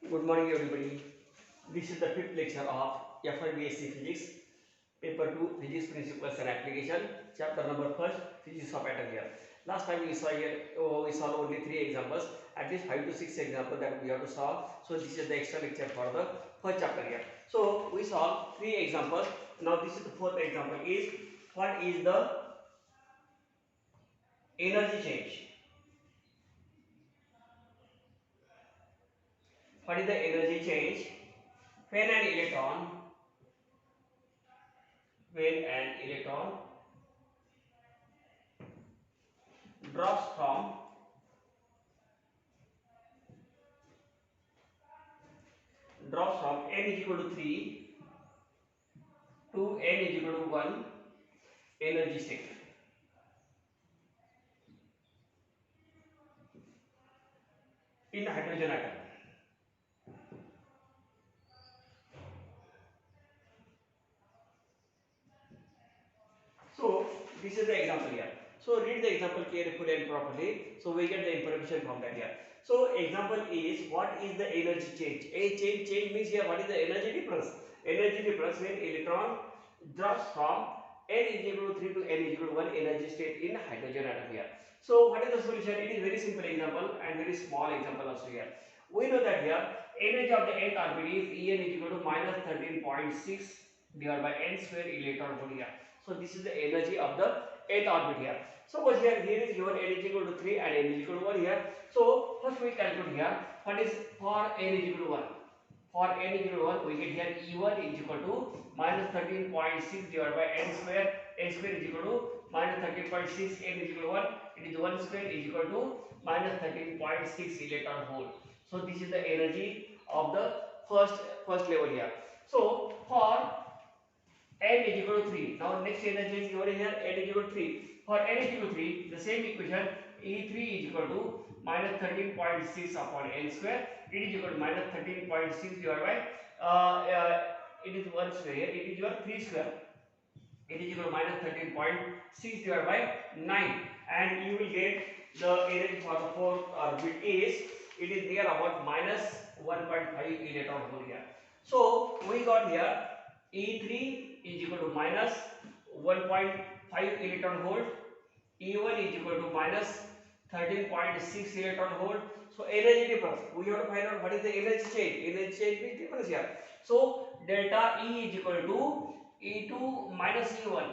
Good morning, everybody. This is the fifth lecture of FIBSc Physics, Paper 2, Physics Principles and Application, Chapter number first, Physics of Atom here. Last time we saw here, we saw only 3 examples, at least 5 to 6 examples that we have to solve. So this is the extra lecture for the first chapter here. So we saw 3 examples. Now this is the fourth example. Is what is the energy change? What is the energy change when an electron drops from n is equal to 3 to n is equal to 1 energy state. In hydrogen atom. So this is the example here. So read the example carefully and properly. So we get the information from that here. So example is what is the energy change? Change means here what is the energy difference? Energy difference when electron drops from n is equal to 3 to n is equal to 1 energy state in hydrogen atom here. So what is the solution? It is very simple example and very small example also here. We know that here energy of the nth orbit is En is equal to minus 13.6 divided by n square electron volt here. So this is the energy of the nth orbit here. Suppose here is your n is equal to 3 and n is equal to 1 here. So first we calculate here what is for n is equal to 1. For n is equal to 1 we get here E1 is equal to minus 13.6 divided by n square. N square is equal to minus 13.6, n is equal to 1. It is 1 square is equal to minus 13.6 electron volt. So this is the energy of the first level here. So for n is equal to 3. Now next energy is given here n is equal to 3. For n is equal to 3, the same equation E3 is equal to minus 13.6 upon n square. It is equal to minus 13.6 divided by it is 1 square here. It is your 3 square. It is equal to minus 13.6 divided by 9, and you will get the energy for the fourth orbit is it is near about minus 1.5 electron volt here. So we got here E3 is equal to minus 1.5 electron volt, E1 is equal to minus 13.6 electron volt. So energy difference, we have to find out what is the energy change. Energy change means difference here. So delta E is equal to E2 minus E1.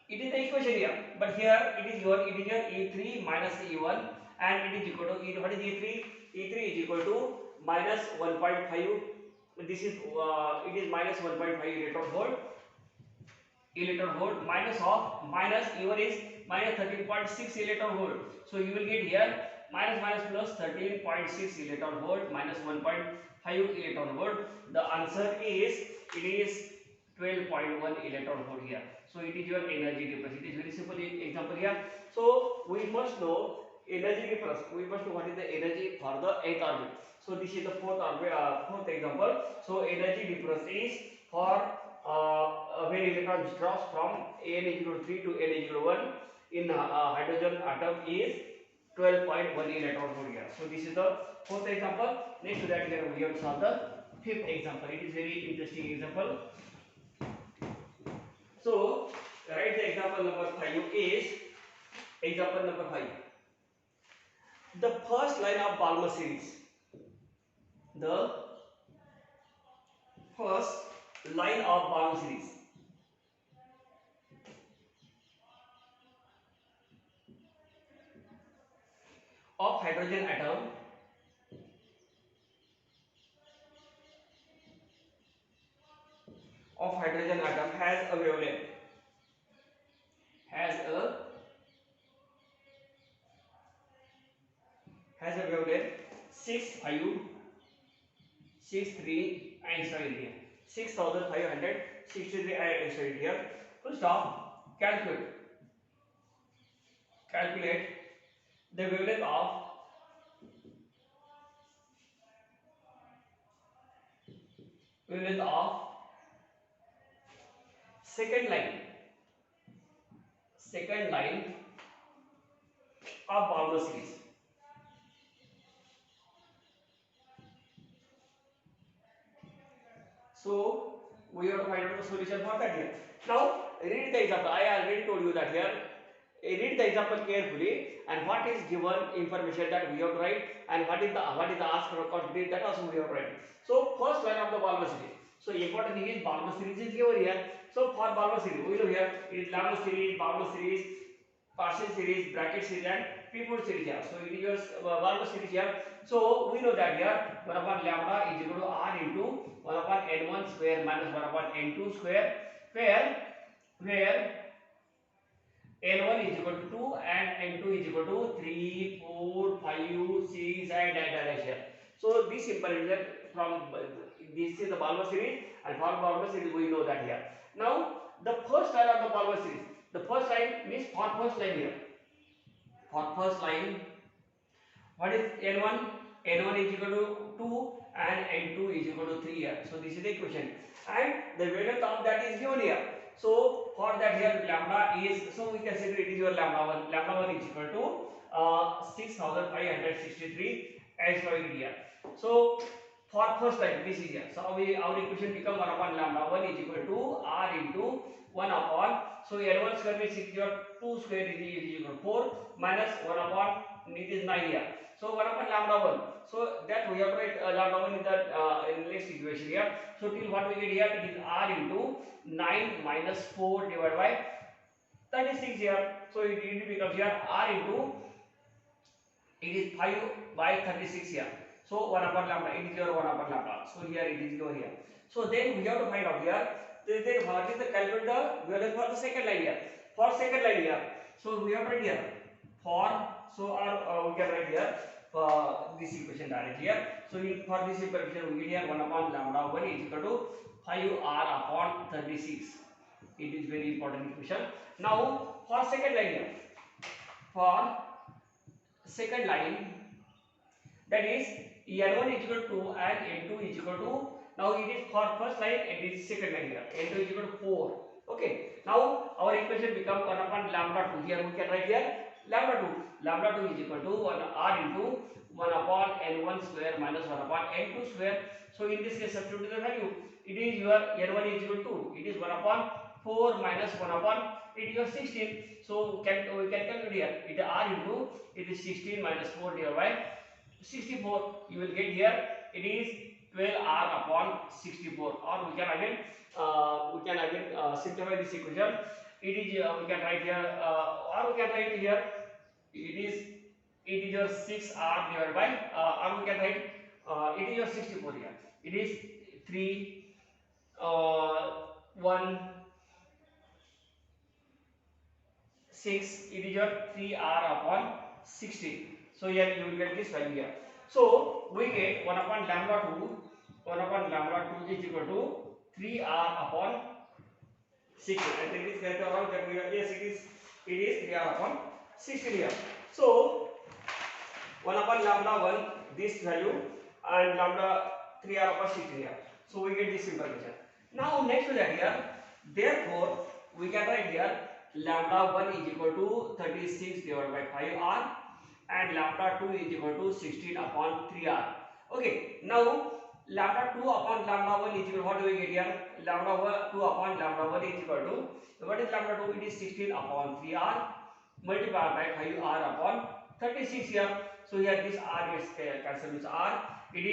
It is the equation here, but here it is your E3 minus E1, and it is equal to what is E3? E3 is equal to minus 1.5. This is it is minus 1.5 electron volt minus of minus E1 is minus 13.6 electron volt. So you will get here minus plus 13.6 electron volt minus 1.5 electron volt. The answer is it is 12.1 electron volt here. So it is your energy difference. It is very simple example here. So we must know energy difference. We must know what is the energy for the nth orbit. So this is the fourth example. So energy difference is for when electron drops from n is equal to 3 to n is equal to 1 in hydrogen atom is 12.1 electron volt here. So this is the fourth example. Next to that here we have to solve the fifth example. It is very interesting example. So write the example number 5 is example number 5. The first line of Balmer series. The first line of Balmer series of hydrogen atom has a wavelength has a wavelength 6563 Einstein here 6563 Einstein here. Full stop. Calculate the wavelength of second line of Balmer series. So we have to find out the solution for that here. Now read the example. I already told you that here. Read the example carefully and what is given information that we have to write and what is the asked quantity that also we have to write. So first line of the Balmer series. So important thing is Balmer series is given here. So for Balmer series, we know here it is lambda series, Balmer series, partial series, bracket series, and pivot series here. So it is your Balmer series here. So we know that here 1 upon lambda is equal to r into 1 upon n1 square minus 1 upon n2 square, where n1 is equal to 2 and n2 is equal to 3, 4, 5, 6 and dash here. So this implementation from this is the Balmer series, and for Balmer series we know that here. Now the first line of the Balmer series, the first line means for first line here. For first line, what is n1? n1 is equal to 2 and n2 is equal to 3 here. So this is the equation, and the value of that is given here. So for that here lambda is, so we can say it is your lambda 1. Lambda 1 is equal to 6563 as per here. So for first time this is here. So our equation become 1 upon lambda 1 is equal to r into 1 upon, so n1 square means your 2 square is equal to 4 minus 1 upon, it is 9 here. So 1 upon lambda 1. So that we have to write lambda 1 in the next equation here. So till what we get here, it is r into 9 minus 4 divided by 36 here. So it becomes here r into, it is 5 by 36 here. So 1 upon lambda, it is your 1 upon lambda. So here it is your here. So then we have to find out here, then what is the calculate the value for the second line here. For second line here, so we have to write here for, so we can write here this equation directly here. So for this equation we get here 1 upon lambda 1 is equal to 5r upon 36. It is very important equation. Now for second line here, for second line, that is n1 is equal to 2 and n2 is equal to, now it is for first line and it is second line here, n2 is equal to 4. Okay, now our equation become 1 upon lambda 2. Here we can write here lambda 2. Lambda 2 is equal to 1 r into 1 upon n1 square minus 1 upon n2 square. So in this case substitute the value. It is your n1 is equal to 2. It is 1 upon 4 minus 1 upon, it is your 16. So we can calculate here. It is r into, it is 16 minus 4 divided by 64. You will get here, it is 12r upon 64. Or we can again simplify this equation. It is we can write here or we can write here, it is your 6r divided by or we can write it is your 64 here. It is 3 1 6, it is your 3r upon 60. So here you will get this value here. So we get 1 upon lambda 2 is equal to 3r upon 60. I think this get around that we are, yes, it is 3r upon 60 here. So 1 upon lambda 1 this value and lambda 3r upon 60 here. So we get this information. Now next to that here, therefore we can write here lambda 1 is equal to 36 divided by 5r and lambda 2 is equal to 16 upon 3r. Okay, now lambda 2 upon lambda 1 is equal to, what do we get here? Lambda 2 upon lambda 1 is equal to, what is lambda 2? It is 16 upon 3r multiplied by 5r upon 36 here. So here this r is cancelled with r. It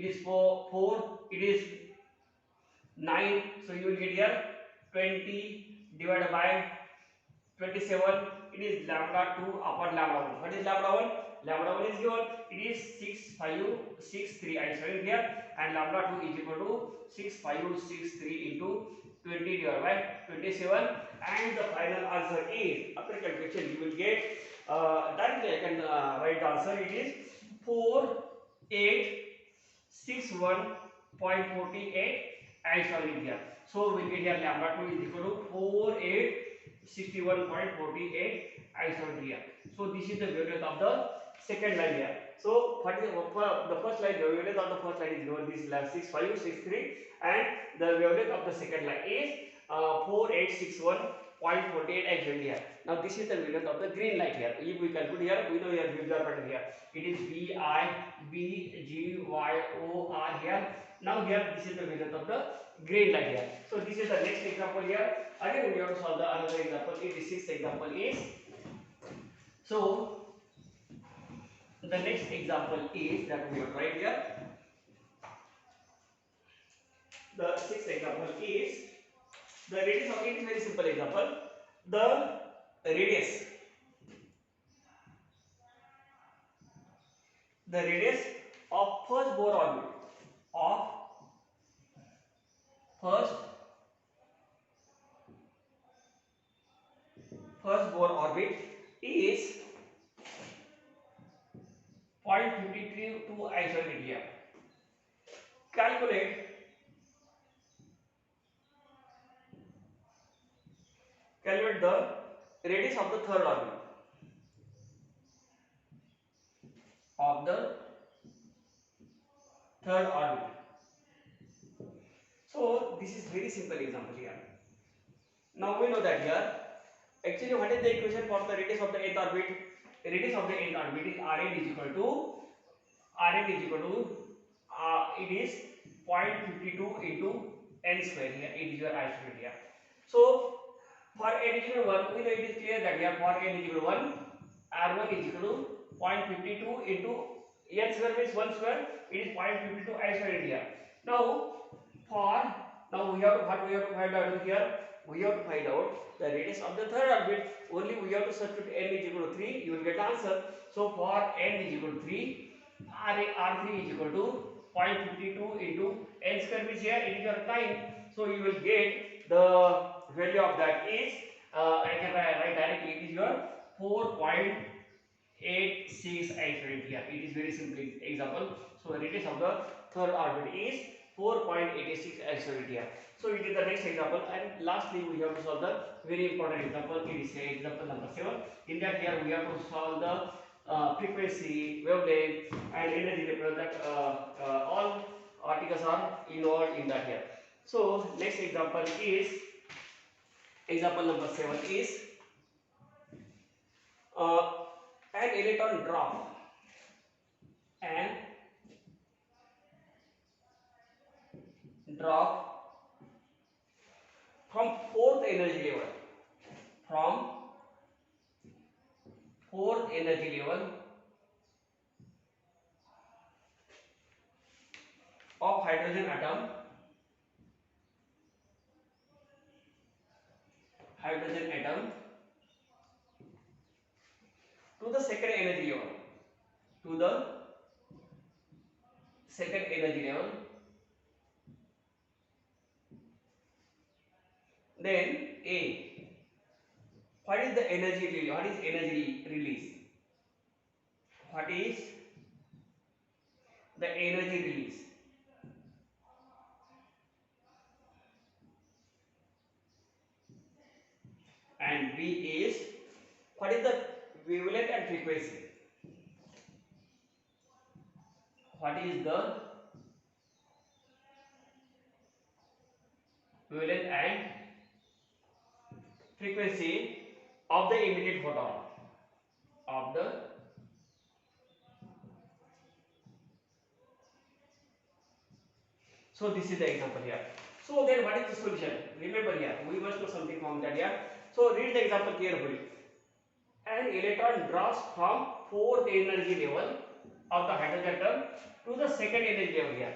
is 4, it is 9. So you will get here 20 divided by 27. It is lambda 2 upon lambda 1. What is lambda 1? Lambda 1 is given. It is 6, 5, 6, 3. I am showing here. And lambda 2 is equal to 6, 5, 6, 3 into 20 divided by 27. And the final answer is, after calculation, you will get directly I can write the answer. It is 4861.48 as shown here. So we get here lambda 2 is equal to 4861.48 as shown here. So this is the value of the second line here. So what is the first line? The value of the first line is given this 6563, and the value of the second line is 4861.48 as shown here. Now this is the value of the green light here. If we calculate here, we know here visual pattern here. It is VI, BG, EYOR here. Now here this is the wavelength of the green light here. So this is the next example here. Again we have to solve the another example. The sixth example is, so the next example is that we have to write here. The sixth example is the radius of it is very simple example. The radius of first Bohr orbit of first Bohr orbit is 0.53 isomeria. Calculate the radius of the third orbit So this is very simple example here. Now we know that here actually what is the equation for the radius of the nth orbit? Radius of the nth orbit is Rn is equal to it is 0.52 into n square here. It is your isolate here. So for n is equal to 1, we know it is clear that here for n is equal to 1, R1 is equal to 0.52 into n square means 1 square. It is 0.52 isolate here. Now we have to find out here. We have to find out the radius of the third orbit. Only we have to substitute n is equal to 3. You will get the answer. So for n is equal to 3, R3 is equal to 0.52 into n square means here it is your 9. So you will get the value of that is I can write directly. It is your 4.86 isolate here. It is very simple example. So the radius of the third orbit is 4.86 isolate here. So it is the next example, and lastly we have to solve the very important example. It is example number 7. In that here we have to solve the frequency, wavelength, and energy difference. That all articles are involved in that here. So next example is example number 7 is an electron drop from fourth energy level of hydrogen atom to the second energy level, then A, what is the energy release? What is the energy release? And B is what is the wavelength and frequency? What is the wavelength and frequency of the emitted photon So this is the example here. So then what is the solution? Remember here we must know something from that here. So read the example carefully. An electron drops from fourth energy level of the hydrogen atom to the second energy level here.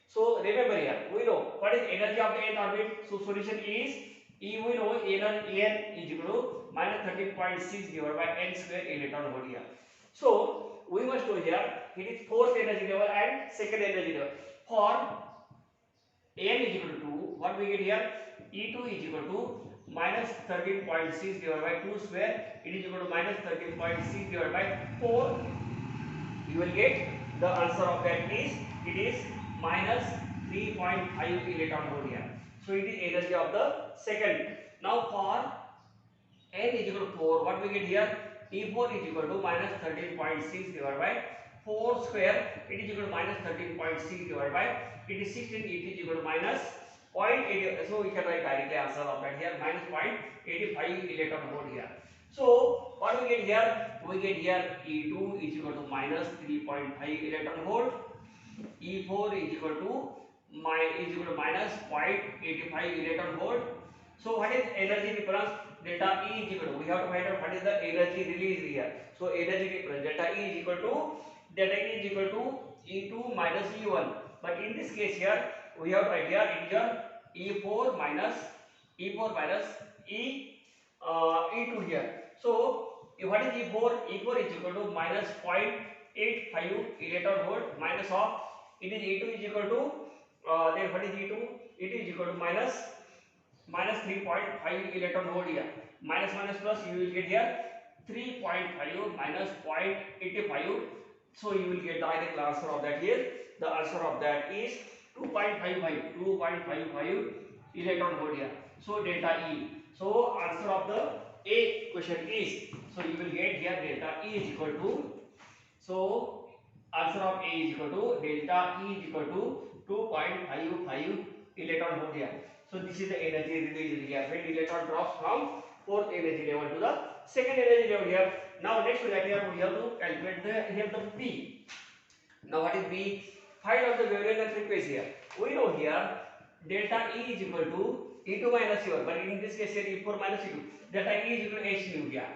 So remember here we know what is energy of the nth orbit. So solution is E, we know energy n is equal to -13.6 divided by n square electron volt here. So we must know here it is fourth energy level and second energy level. For n is equal to 2, what we get here? E2 is equal to -13.6 divided by 2 square. It is equal to -13.6 divided by 4. You will get the answer of that is it is -3.5 electron volt here. So it is energy of the second. Now for n is equal to 4, what we get here? E4 is equal to -13.6 divided by 4 square. It is equal to -13.6 divided by it is 16. It is equal to -0.8. So we can write directly answer of that here -0.85 electron volt here. So what we get here? We get here E2 is equal to -3.5 electron volt. E4 is equal to minus 0.85 electron volt. So what is energy difference? Delta E is equal to, we have to find out what is the energy released here. So energy difference delta E is equal to E2 minus E1. But in this case here we have to write here it is your E4 minus E2 here. So what is E4? E4 is equal to minus 0.85 electron volt minus of it is E2 is equal to then what is E2? E2 is equal to minus 3.5 electron volt here. Minus minus plus you will get here 3.5 minus 0.85. So you will get the direct answer of that here. The answer of that is 2.55 electron volt here. So delta E. So answer of the A question is, so you will get here delta E is equal to, so answer of A is equal to delta E is equal to 2.55 electron volt here. So this is the energy released here when electron drops from fourth energy level to the second energy level here. Now next to that here we have to calculate the B. Now what is B? Find out the wavelength and frequency here. We know here delta E is equal to E2 minus E1, but in this case here E4 minus E2. Delta E is equal to h nu here.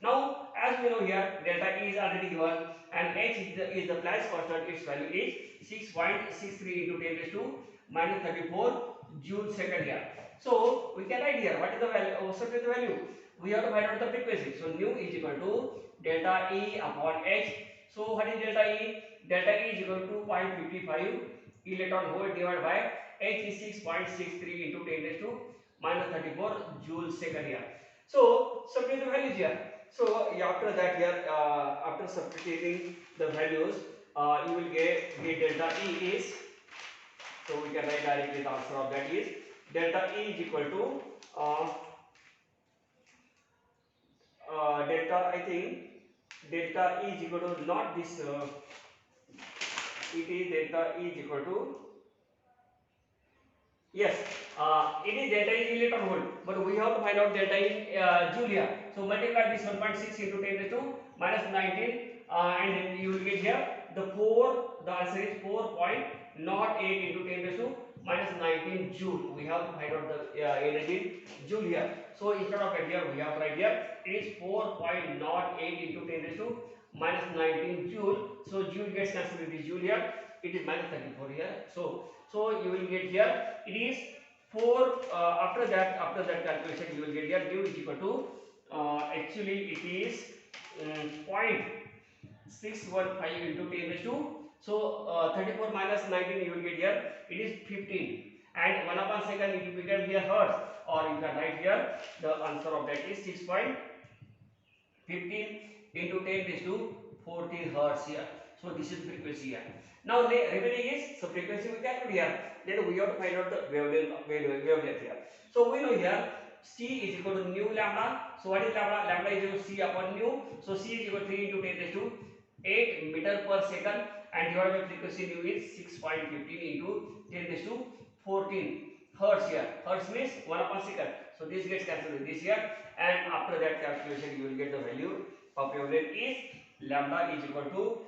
Now as we know here delta E is already given and h is the Planck's constant. Its value is 6.63 into 10 raised to minus 34 joule second here. So we can write here what is the value, substitute the value. We have to find out the frequency. So nu is equal to delta E upon h. So what is delta E? Delta E is equal to 2.55 electron volt divided by h is 6.63 into 10 raised to minus 34 joule second here. So substitute the values here. So after that here, after substituting the values, you will get delta E is, so we can write directly the answer of that is delta E is equal to delta, I think delta E is equal to not this, it is delta E is equal to, yes, it is delta E electron volt, but we have to find out delta in joule here. So multiply this 1.6 into 10 raised to minus 19, and then you will get here the answer is 4.08 into 10 raised to minus 19 joule. We have to find out the energy joule here. So instead of it here we have to write here it is 4.08 into 10 raised to minus 19 joule. So joule gets cancelled with this joule here. It is minus 34 here. So you will get here it is 4. After that calculation you will get here mu is equal to actually it is 0.615 into 10 raised to, so 34 minus 19 you will get here it is 15, and 1 upon second it will become here hertz, or you can write here the answer of that is 6.15 into 10 raised to 14 hertz here. So this is frequency here. Now the remaining is, so frequency we calculate here, then we have to find out the wavelength here. So we know here C is equal to nu lambda. So what is lambda? Lambda is equal to C upon nu. So C is equal to 3 into 10 raised to 8 meter per second, and divided by frequency nu is 6.15 into 10 raised to 14 hertz here. Hertz means 1 upon second. So this gets cancelled with this here, and after that calculation you will get the value of wavelength is lambda is equal to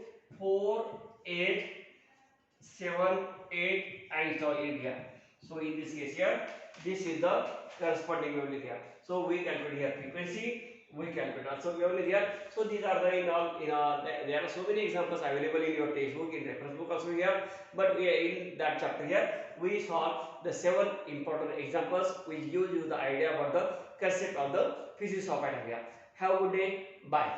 4.878 angstrom here. So in this case here, this is the corresponding wavelength here. So we calculate here frequency, we calculate also wavelength here. So these are the there are so many examples available in your textbook, in reference book also here. But we are in that chapter here we solve the 7 important examples which gives you the idea about the concept of the physics of atom here. Have a good day. Bye.